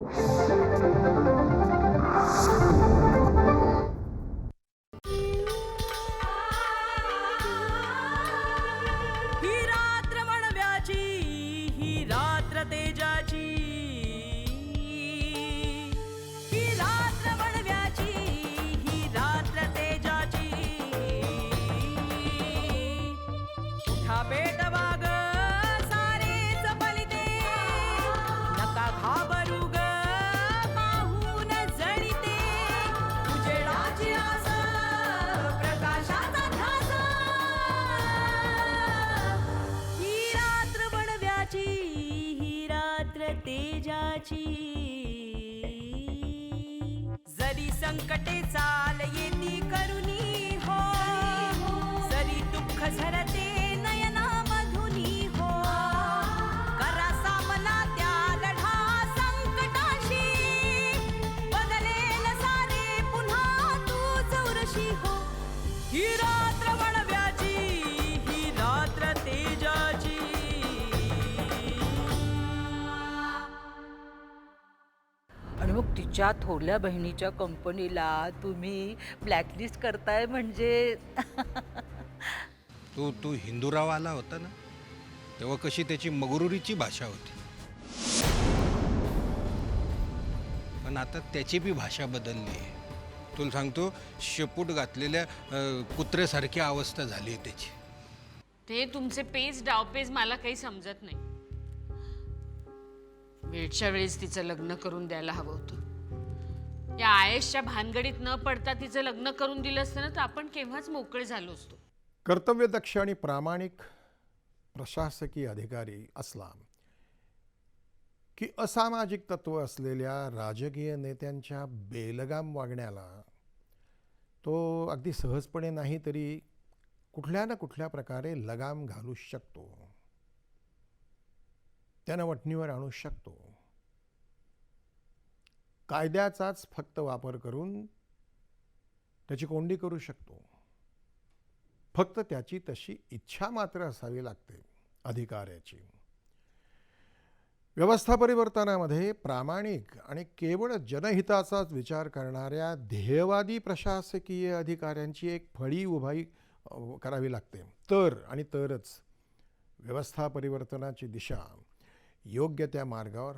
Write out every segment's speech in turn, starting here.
ही रात्र वणव्याची, ही रात्र तेजाची, ही रात्र वणव्याची, ही रात्र तेजाची. उठा पेटवा ग सारेच फलिते, नका घाबरू ग पाहून जळीते. उजेडाची आस, प्रकाशाचा ध्यास, ही रात्र वणव्याची, ही रात्र तेजाची. जरी संकटे चाल येती करुणी हो, जरी दुःख झरते नयना मधुनी हो, करा सामना त्या लढा संकटाशी. बदलेल सारे पुन्हा तूच उरशी हो. ही रात्र वणव्याची, ही रात्र तेजाची. आणि मग तिच्या थोरल्या बहिणीच्या कंपनीला तुम्ही ब्लॅकलिस्ट करताय म्हणजे तू तू हिंदूराव आला होता ना, तेव्हा कशी त्याची मगरुरीची भाषा होती, पण आता त्याची बी भाषा बदलली आहे. तुला सांगतो, शेपूट घातलेल्या कुत्र्यासारखी अवस्था झाली आहे त्याची. ते तुमचे पेज डावपेज मला काही समजत नाही. वेळच्या वेळेस तिचं लग्न करून द्यायला हवं होतं. या आयेशच्या भानगडीत न पडता तिचं लग्न करून दिलं असतं ना, तर आपण केव्हाच मोकळे झालो असतो. कर्तव्यदक्ष आणि प्रामाणिक प्रशासकीय अधिकारी असला की असामाजिक तत्व असलेल्या राजकीय नेत्यांच्या बेलगाम वागण्याला तो अगदी सहजपणे नाही तरी कुठल्या ना कुठल्या प्रकारे लगाम घालू शकतो, त्यानं वठणीवर आणू शकतो. कायद्याचाच फक्त वापर करून त्याची कोंडी करू शकतो. फक्त त्याची तशी इच्छा मात्र असावी लागते अधिकाऱ्याची. व्यवस्था परिवर्तनामध्ये प्रामाणिक आणि केवळ जनहिताचाच विचार करणाऱ्या ध्येयवादी प्रशासकीय अधिकाऱ्यांची एक फळी उभारी करावी लागते. तरच व्यवस्था परिवर्तनाची दिशा योग्य त्या मार्गावर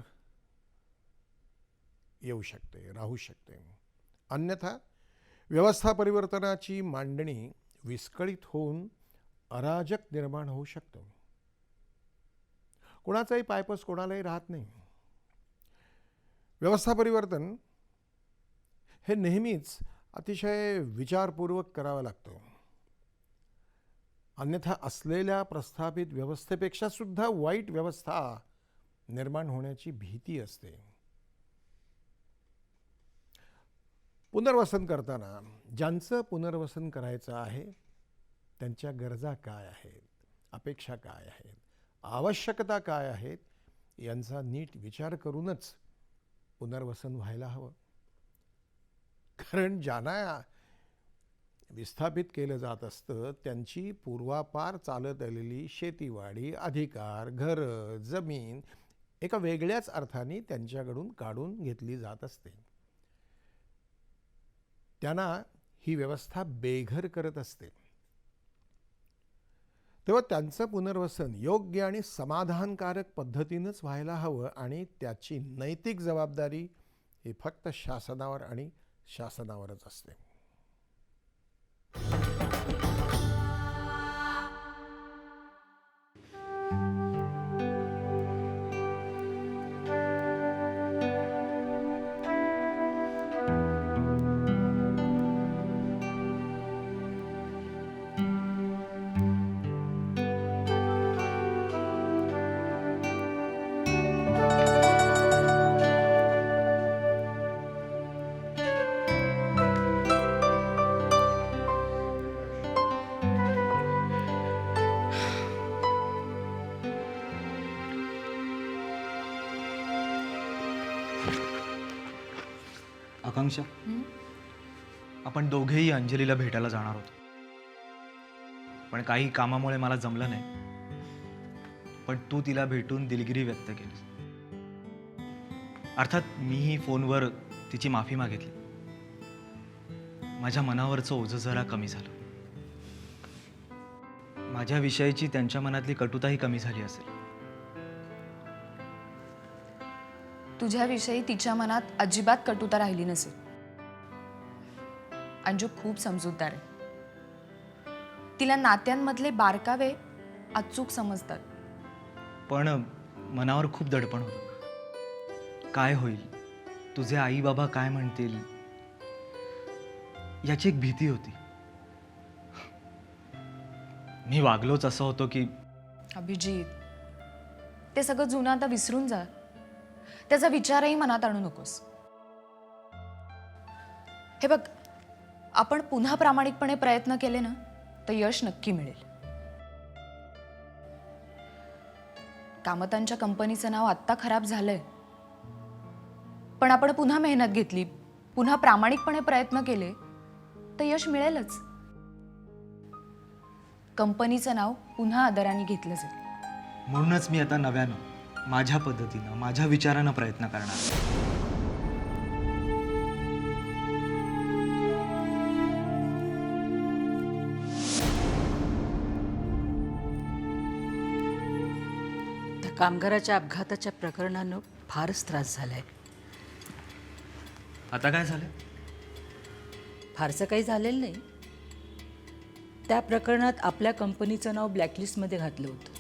येऊ शकते, राहू शकते. अन्यथा व्यवस्था परिवर्तनाची मांडणी विस्कळीत होऊन अराजक निर्माण होऊ शकतो. कोणाचाही पायपस कोणालाही राहत नाही. व्यवस्था परिवर्तन हे नेहमीच अतिशय विचारपूर्वक करावं लागतं. अन्यथा असलेल्या प्रस्थापित व्यवस्थेपेक्षा सुद्धा वाईट व्यवस्था निर्माण होण्याची भीती असते. पुनर्वसन करताना ज्यांचं पुनर्वसन करायचं आहे त्यांच्या गरजा काय आहेत, अपेक्षा काय आहेत, आवश्यकता काय आहेत यांचा नीट विचार करूनच पुनर्वसन व्हायला हवं. कारण ज्यांना विस्थापित केलं जात असतं त्यांची पूर्वापार चालत आलेली शेतीवाडी, अधिकार, घरं, जमीन एका वेगळ्याच अर्थाने त्यांच्याकडून काढून घेतली जात असते. त्यांना ही व्यवस्था बेघर करत असते. तेव्हा त्यांचं पुनर्वसन योग्य आणि समाधानकारक पद्धतीनंच व्हायला हवं आणि त्याची नैतिक जबाबदारी ही फक्त शासनावर आणि शासनावरच असते. आकांक्षा, आपण दोघेही अंजलीला भेटायला जाणार होतो, पण काही कामामुळे मला जमलं नाही. पण तू तिला भेटून दिलगिरी व्यक्त केली. अर्थात मीही फोनवर तिची माफी मागितली. माझ्या मनावरचं ओझं जरा कमी झालं. माझ्याविषयीची त्यांच्या मनातली कटुताही कमी झाली असेल. तुझ्याविषयी तिच्या मनात अजिबात कटुता राहिली नसेल. अंजू खूप समजूतदार आहे. तिला नात्यांमधले बारकावे अचूक समजतात. पण मनावर खूप दडपण होतं. काय होईल, तुझे आई बाबा काय म्हणतील, याची एक भीती होती. मी वागलोच असं होतो की अभिजित, ते सगळं जुनं आता विसरून जा. त्याचा विचारही मनात आणू नकोस. हे बघ, आपण पुन्हा प्रामाणिकपणे प्रयत्न केले ना तर यश नक्की मिळेल. कामतांच्या कंपनीचं नाव आत्ता खराब झालंय, पण आपण पुन्हा मेहनत घेतली, पुन्हा प्रामाणिकपणे प्रयत्न केले तर यश मिळेलच. कंपनीचं नाव पुन्हा आदराने घेतलं जाईल. म्हणूनच मी आता नव्यानं माझ्या पद्धतीनं माझ्या विचारानं प्रयत्न करणार. त्या कामगाराच्या अपघाताच्या प्रकरणानं फारच त्रास झालाय. आता काय झालं? फारसं काही झालेलं नाही. त्या प्रकरणात आपल्या कंपनीचं नाव ब्लॅकलिस्टमध्ये घातलं होतं.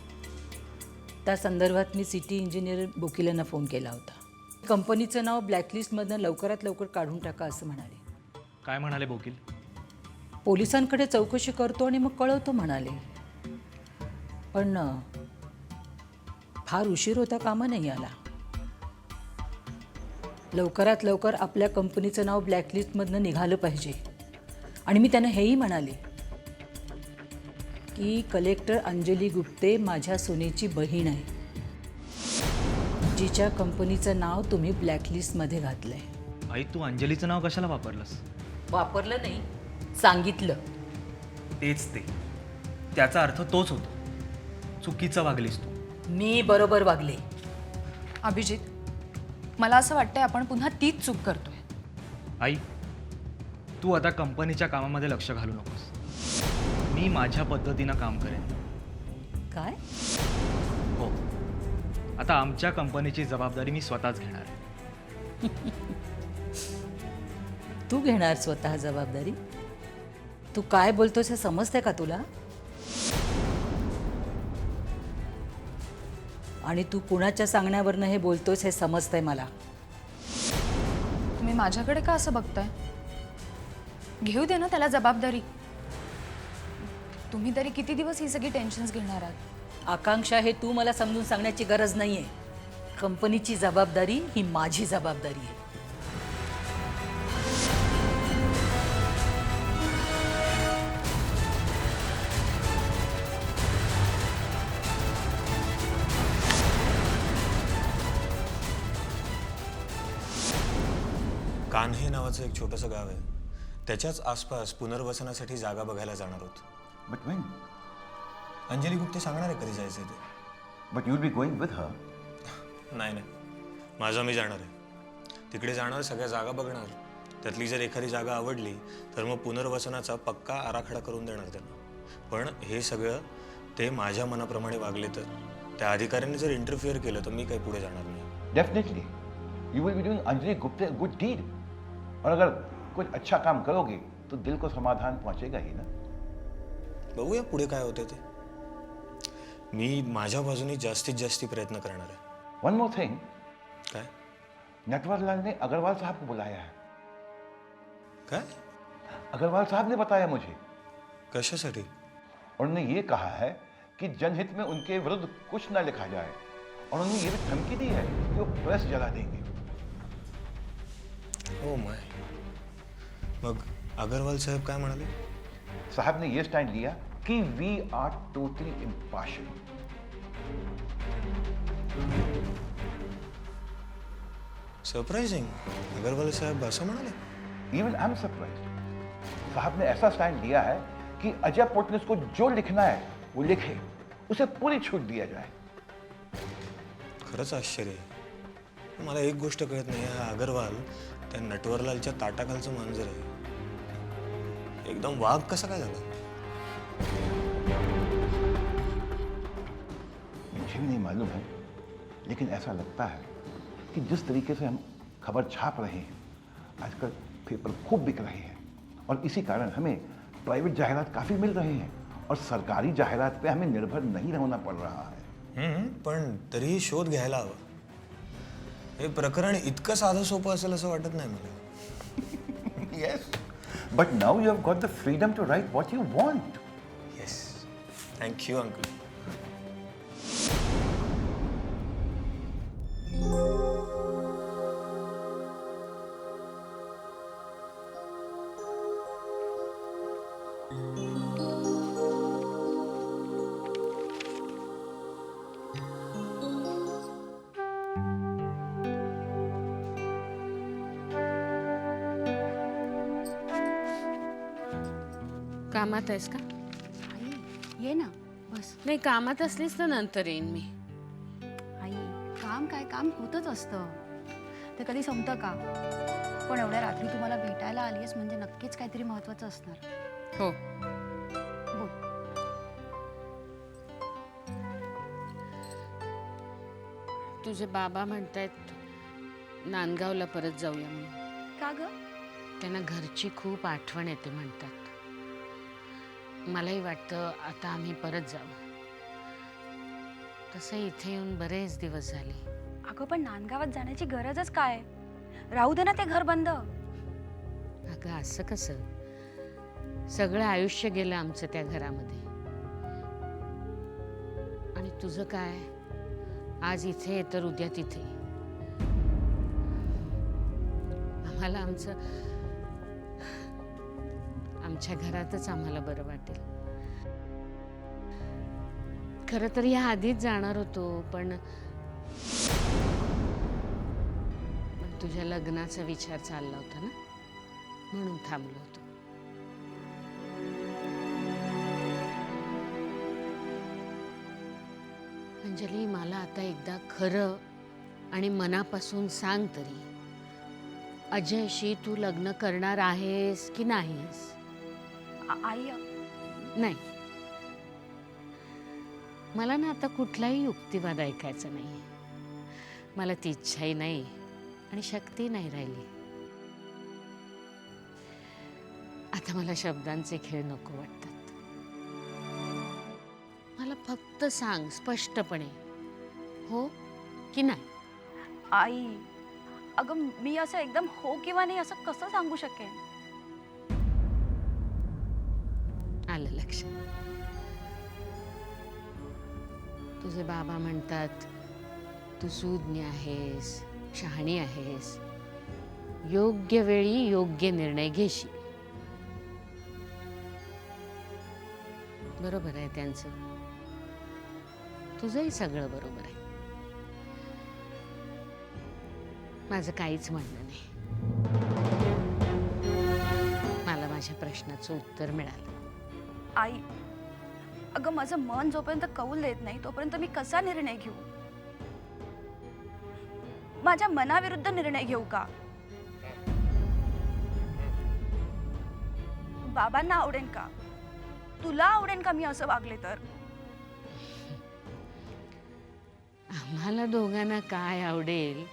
त्या संदर्भात मी सिटी इंजिनियर बोकिलांना फोन केला होता. कंपनीचं नाव ब्लॅकलिस्टमधनं लवकरात लवकर काढून टाका असं म्हणाले. काय म्हणाले बोकील? पोलिसांकडे चौकशी करतो आणि मग कळवतो म्हणाले. पण फार उशीर होता कामा नाही आला. लवकरात लवकर आपल्या कंपनीचं नाव ब्लॅकलिस्टमधनं निघालं पाहिजे. आणि मी त्यांना हेही म्हणाले की कलेक्टर अंजली गुप्ते माझ्या सोनेची बहीण आहे, जिच्या कंपनीचं नाव तुम्ही ब्लॅकलिस्टमध्ये घातलंय. आई, तू अंजलीचं नाव कशाला वापरलंस? वापरलं नाही, सांगितलं. तेच ते, त्याचा अर्थ तोच होतो. चुकीचं वागलीस तू. मी बरोबर वागले. अभिजित, मला असं वाटतंय आपण पुन्हा तीच चूक करतोय. आई, तू आता कंपनीच्या कामामध्ये लक्ष घालू नकोस. मी माझ्या पद्धतीनं काम करेन. काय? हो, आता आमच्या कंपनीची जबाबदारी मी स्वतःच घेणार आहे. तू घेणार स्वतः जबाबदारी? तू काय बोलतोस हे समजतंय का तुला? आणि तू कुणाच्या सांगण्यावरनं हे बोलतोस हे समजतंय मला. तुम्ही माझ्याकडे का असं बघताय? घेऊ दे ना त्याला जबाबदारी. तुम्ही तरी किती दिवस ही सगळी टेन्शन्स घेणार आहात? आकांक्षा, हे तू मला समजून सांगण्याची गरज नाहीये. कंपनीची जबाबदारी ही माझी जबाबदारी आहे. कान्हे नावाचं एक छोटंसं गाव आहे. त्याच्याच आसपास पुनर्वसनासाठी जागा बघायला जाणार आहोत. But when? अंजली गुप्ते सांगणार आहे कधी जायचं ते. But you'll be going with her. नाही नाही, माझा मी जाणार आहे. तिकडे जाणार, सगळ्या जागा बघणार. त्यातली जर एखादी जागा आवडली तर मग पुनर्वसनाचा पक्का आराखडा करून देणार त्यांना. पण हे सगळं ते माझ्या मनाप्रमाणे वागले तर, त्या अधिकाऱ्यांनी जर इंटरफिअर केलं तर मी काही पुढे जाणार नाही. Definitely. You will be doing Anjali Gupta a good deed. और अगर कुछ अच्छा काम करोगे तो दिल को समाधान पहुंचेगा ही ना. बघूया पुढे काय होते ते. मी माझ्या बाजूने जास्तीत जास्ती प्रयत्न करणार आहे. One more thing. काय नटवरलाल ने अग्रवाल साहब को बुलाया है. काय अग्रवाल साहब ने बताया मुझे. कशासाठी? उन्होंने ये कहा है कि जनहित में उनके विरुद्ध कुछ न लिखा जाए. और उन्होंने ये भी धमकी दी है कि वो प्रेस जला देंगे. Oh my. मग अग्रवाल साहेब काय म्हणाले? साहब ने ये स्टैंड लिया कि we are totally impartial. Surprising. Agarwal साहेब असं म्हणाले? Even I am surprised. साहब ने ऐसा स्टैंड लिया है कि अजय पोर्टनिस को जो लिखना है वो लिखे, उसे पूरी छूट दिया जाए. खरंच आश्चर्य आहे. मला एक गोष्ट कळत नाही, हा अगरवाल त्या नटवरलालच्या ताटाखालचं मांजर आहे. एकदम वाघ कसा काय झाला? मुझे भी नहीं मालूम है, लेकिन ऐसा लगता है कि जिस तरीके से हम खबर छाप रहे हैं, आजकल पेपर खूब बिक रहे हैं और इसी कारण हमें प्राइवेट जाहिरात काफ़ी मिल रहे हैं और सरकारी जाहिरात पे हमें निर्भर नहीं रहना पड़ रहा है. पण तरीही शोध घ्यायला हवा. हे प्रकरण इतकं साधं सोपं असेल असं वाटत नाही मला. Yes, but now you have got the freedom to write what you want. Yes, thank you uncle. कामात आहेस का? ये ना बस. नाही, कामात असलीस तर नंतर येईन मी. आई काम काय काम होतच असतं, ते कधी संपतं का? पण एवढ्या रात्री तुम्हाला भेटायला आली आहेस म्हणजे नक्कीच काहीतरी महत्वाचं असणार. हो. बोल. तुझे बाबा म्हणतायत नांदगावला परत जाऊया म्हणून. का ग? त्यांना घरची खूप आठवण येते म्हणतात. मलाही वाटतं आता आम्ही परत जावं. तसं इथे येऊन बरेच दिवस झाले. अगं पण नांदगावात जाण्याची गरजच काय? राहू दे ना ते घर बंद. अगं असं कसं? सगळं आयुष्य गेलं आमचं त्या घरामध्ये. आणि तुझं काय? आज इथे तर उद्या तिथे. आम्हाला आमच्या घरातच आम्हाला बरं वाटेल. खरं तर या आधीच जाणार होतो, पण तुझ्या लग्नाचा विचार चालला होता ना, म्हणून थांबलो होतो. अंजली, मला आता एकदा खरं आणि मनापासून सांग तरी, अजयशी तू लग्न करणार आहेस की नाहीस? आई नाही, मला ना आता कुठलाही युक्तिवाद ऐकायचा नाही. मला ती इच्छाही नाही आणि शक्ती नाही राहिली. आता मला शब्दांचे खेळ नको वाटतात. मला फक्त सांग स्पष्टपणे, हो की नाही? आई अगं मी असं एकदम हो किंवा नाही असं कसं सांगू शकेन? आलं लक्षात. तुझे बाबा म्हणतात तू सूज्ञ आहेस, शहाणी आहेस, योग्य वेळी योग्य निर्णय घेशील. बरोबर आहे त्यांचं. तुझंही सगळं बरोबर आहे. माझं काहीच म्हणणं नाही. मला माझ्या प्रश्नाचं उत्तर मिळालं. आई अगं माझं मन जोपर्यंत कौल देत नाही तोपर्यंत मी कसा निर्णय घेऊ? माझ्या मनाविरुद्ध निर्णय घेऊ का? बाबांना आवडेल का? तुला आवडेल का मी असं वागले तर? आम्हाला दोघांना काय आवडेल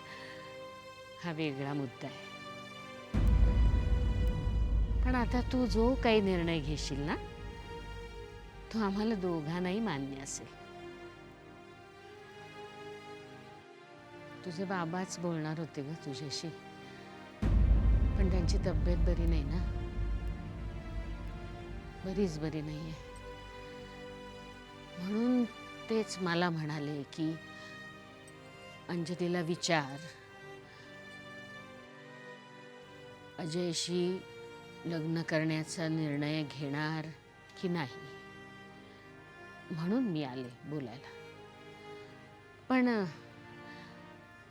हा वेगळा मुद्दा आहे. पण आता तू जो काही निर्णय घेशील ना, तो आम्हाला दोघांनाही मान्य असेल. तुझे बाबाच बोलणार होते ग तुझ्याशी, पण त्यांची तब्येत बरी नाही ना, बरीच बरी नाहीये. म्हणून तेच मला म्हणाले की अंजलीला विचार, अजयशी लग्न करण्याचा निर्णय घेणार की नाही. म्हणून मी आले बोलायला. पण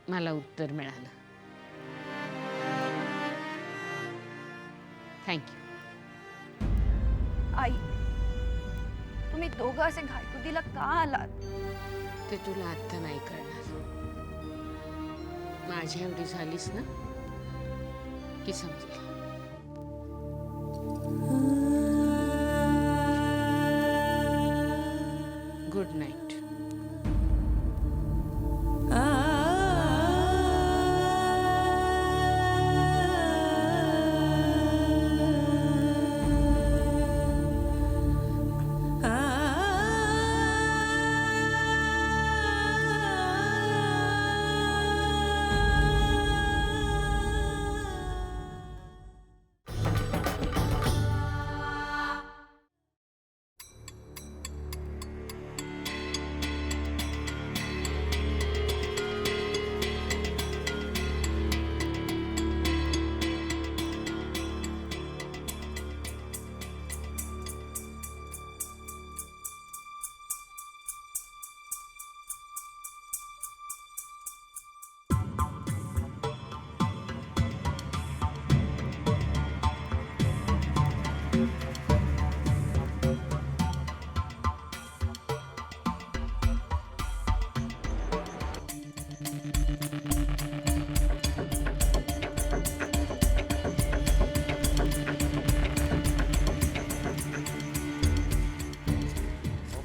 मला उत्तर मिळालं. थँक्यू. आई तुम्ही दोघं असे घायकुतीला का आलात? ते तुला आता नाही कळणार. माझ्या एवढी झालीस ना की समजेल. Good night.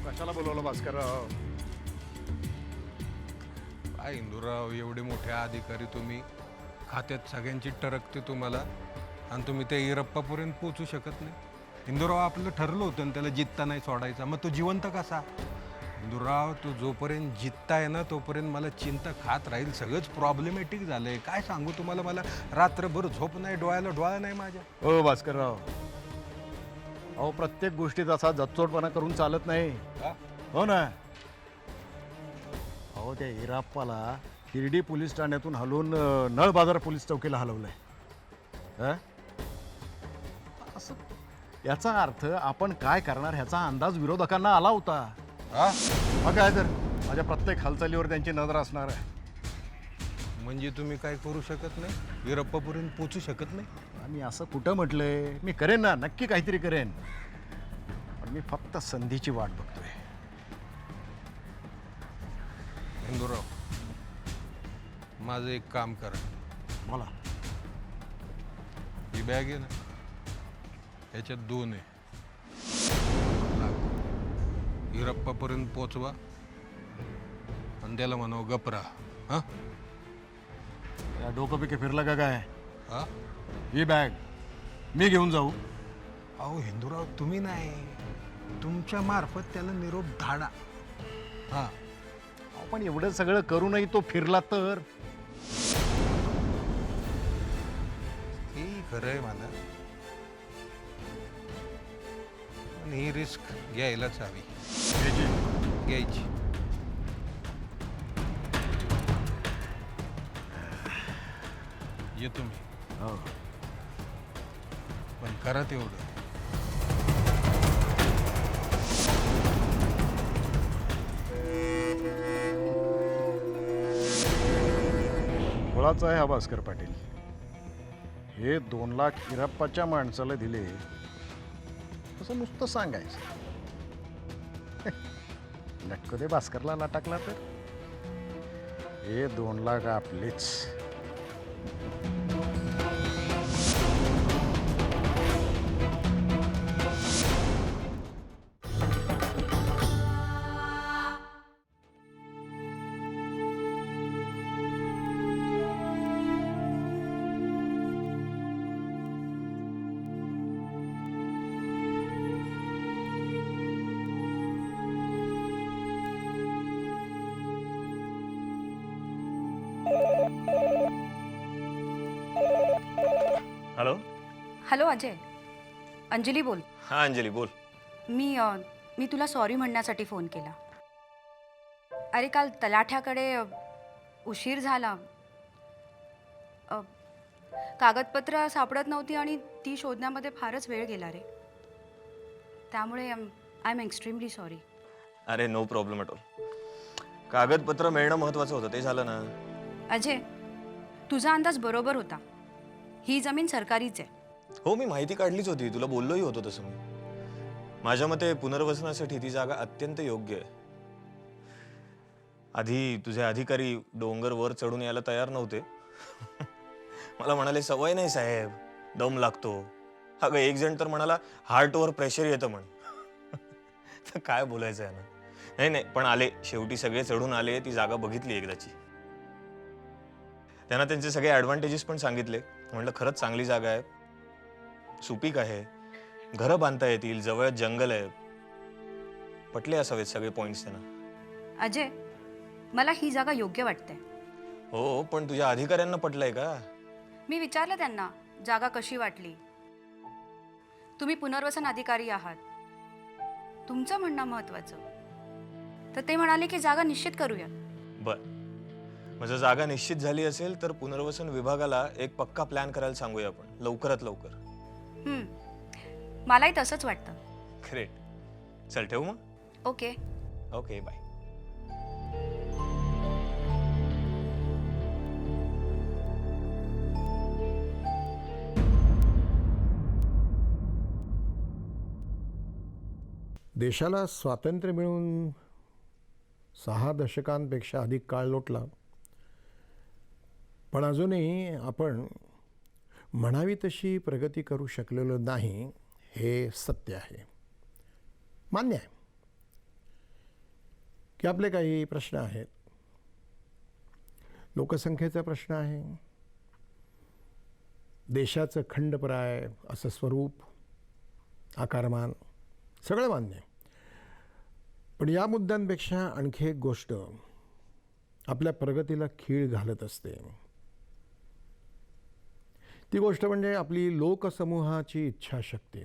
कशाला बोलवलं भास्करराव? काय इंदूराव, एवढे मोठे अधिकारी तुम्ही, खात्यात सगळ्यांची टरकते तुम्हाला, आणि तुम्ही त्या इरप्पापर्यंत पोचू शकत नाही. इंदूराव, आपलं ठरलं होतं ना त्याला जित्ता नाही सोडायचा, मग तो जिवंत कसा? इंदूराव, तो जोपर्यंत जित्ताय ना तोपर्यंत मला चिंता खात राहील. सगळंच प्रॉब्लेमॅटिक झालंय. काय सांगू तुम्हाला, मला रात्रभर झोप नाही, डोळ्याला डोळा नाही माझ्या. हो भास्करराव, अहो प्रत्येक गोष्टीत असा जच्चोटपणा करून चालत नाही. हा? हो ना. अहो त्या इराप्पाला हिरडी पोलीस ठाण्यातून हलवून नळ बाजार पोलीस चौकीला हलवलंय. हा? असं याचा अर्थ आपण काय करणार ह्याचा अंदाज विरोधकांना आला होता. हा? मग काय तर माझ्या प्रत्येक हालचालीवर त्यांची नजर असणार आहे. म्हणजे तुम्ही काय करू शकत नाही, इरप्पापर्यंत पोचू शकत नाही? मी असं कुठं म्हटलंय? मी करेन ना, नक्की काहीतरी करेन, पण मी फक्त संधीची वाट बघतोय. इंदूराव, माझं एक काम करा. मला ही बॅग आहे ना, याच्यात 2 आहे. इरप्पापर्यंत पोचवा आणि त्याला म्हणावं गपरा. हा? या डोकं पिके फिरलं का काय? हा? ही बॅग मी घेऊन जाऊ? अहो हिंदूराव, तुम्ही नाही, तुमच्या मार्फत त्याला निरोप धाडा. हा, पण एवढं सगळं करूनही तो फिरला तर? हे खरं आहे मला, पण ही रिस्क घ्यायलाच हवी. घ्यायची. येतो मी. हो. पण करा तेवढं. मुळाचा आहे हा भास्कर पाटील. हे 2 लाख इराप्पाच्या माणसाला दिले असं नुसतं सांगायचं. नक्को दे भास्करला लटकला तर हे 2 लाख आपलेच. हॅलो. हॅलो अजय, अंजली बोल. हां अंजली बोल. मी तुला सॉरी म्हणण्यासाठी फोन केला. अरे काल तलाठ्याकडे उशीर झाला. कागदपत्र सापडत नव्हती आणि ती शोधण्यामध्ये फारच वेळ गेला रे. त्यामुळे आय एम एक्स्ट्रीमली सॉरी. अरे नो प्रॉब्लेम ॲट ऑल. कागदपत्र मिळणं महत्त्वाचं होतं, ते झालं ना. अजय, तुझा अंदाज बरोबर होता. ही जमीन सरकारीच आहे. हो, मी माहिती काढलीच होती, तुला बोललोही होतो तसं मी. माझ्या मते पुनर्वसनासाठी ती जागा अत्यंत योग्य आहे. आधी तुझे अधिकारी डोंगर वर चढून यायला तयार नव्हते. मला म्हणाले सवय नाही साहेब, दम लागतो. अगं एक जण तर म्हणाला हार्टवर प्रेशर येतं म्हणे. तर काय बोलायचं आहे ना. नाही नाही, पण आले शेवटी, सगळे चढून आले. ती जागा बघितली एकदाची. त्यांना त्यांचे सगळे ॲडव्हान्टेजेस पण सांगितले. म्हटलं खरंच चांगली जागा आहे, सुपीक आहे, घरं बांधता येतील, जवळ जंगल आहे. पटले असावेत सगळे पॉइंट्स त्यांना. अजय, मला ही जागा योग्य वाटते. हो, पण तुझ्या अधिकाऱ्यांना पटलंय का? मी विचारलं त्यांना जागा कशी वाटली. तुम्ही पुनर्वसन अधिकारी आहात, तुमचं म्हणणं महत्वाचं. तर ते म्हणाले की जागा निश्चित करूया. बर, म्हणजे जागा निश्चित झाली असेल तर पुनर्वसन विभागाला एक पक्का प्लॅन करायला सांगूया आपण, लवकरात लवकर. मलाही तसंच वाटतं. ग्रेट. चल ठेवू मग. ओके. Okay, bye. देशाला स्वातंत्र्य मिळून 6 दशकांपेक्षा अधिक काळ लोटला, पण अजूनही आपण म्हणावी तशी प्रगती करू शकलेलो नाही, हे सत्य आहे. मान्य आहे की आपले काही प्रश्न आहेत. लोकसंख्येचा प्रश्न आहे, देशाचं खंडप्राय असं स्वरूप, आकारमान, सगळं मान्य आहे. पण या मुद्द्यांपेक्षा आणखी एक गोष्ट आपल्या प्रगतीला खीळ घालत असते. ती गोष्ट म्हणजे आपली लोकसमूहाची इच्छाशक्ती.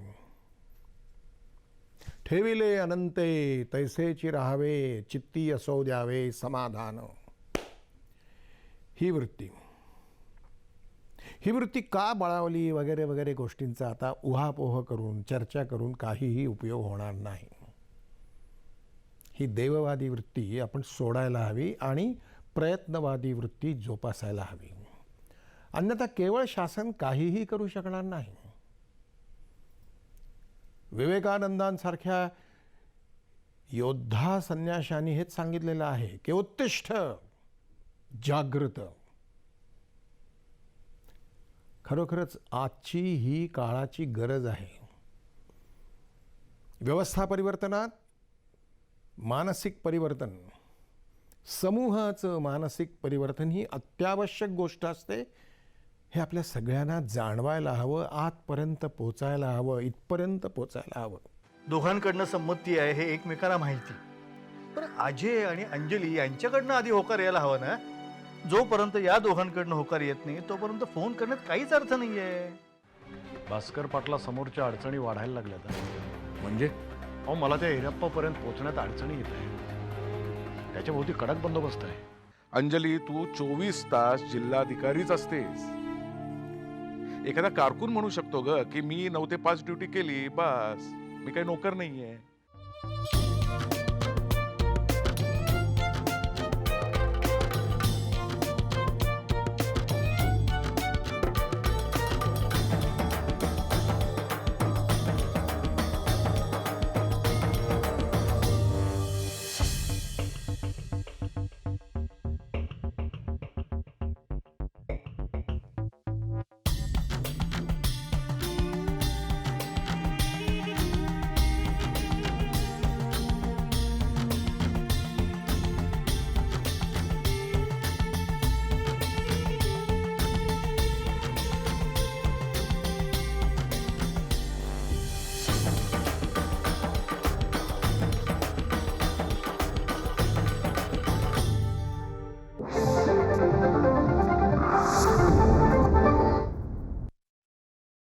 ठेविले अनंते तैसेची राहावे, चित्ती असो द्यावे समाधान. ही वृत्ती का बळावली वगैरे वगैरे गोष्टींचा आता उहापोह करून, चर्चा करून काहीही उपयोग होणार नाही. ही देववादी वृत्ती आपण सोडायला हवी आणि प्रयत्नवादी वृत्ती जोपासायला हवी. अन्यथा केवळ शासन काहीही करू शकणार नाही. विवेकानंदांसारख्या योद्धा संन्याशांनी हेच सांगितलेलं आहे की उत्तिष्ठ जागृत. खरोखरच आजची ही काळाची गरज आहे. व्यवस्था परिवर्तनात मानसिक परिवर्तन, समूहाचं मानसिक परिवर्तन ही अत्यावश्यक गोष्ट असते. हे आपल्या सगळ्यांना जाणवायला हवं, आतपर्यंत पोचायला हवं, इथपर्यंत पोचायला हवं. दोघांकडनं संमती आहे हे एकमेकांना माहिती, पण अजय आणि अंजली यांच्याकडनं आधी होकार यायला हवा ना. जोपर्यंत या दोघांकडनं होकार येत नाही तोपर्यंत फोन करण्यात काहीच अर्थ नाहीये. भास्कर पाटला समोरच्या अडचणी वाढायला लागल्यात. म्हणजे अहो, मला त्या हिरप्पापर्यंत पोहोचण्यात अडचणी येत आहे. त्याच्या भोवती कडक बंदोबस्त आहे. अंजली, तू 24 तास जिल्हाधिकारीच असतेस. एखादा कारकून म्हणू शकतो ग की मी 9 ते 5 ड्युटी केली, बस, मी काही नोकर नाहीये.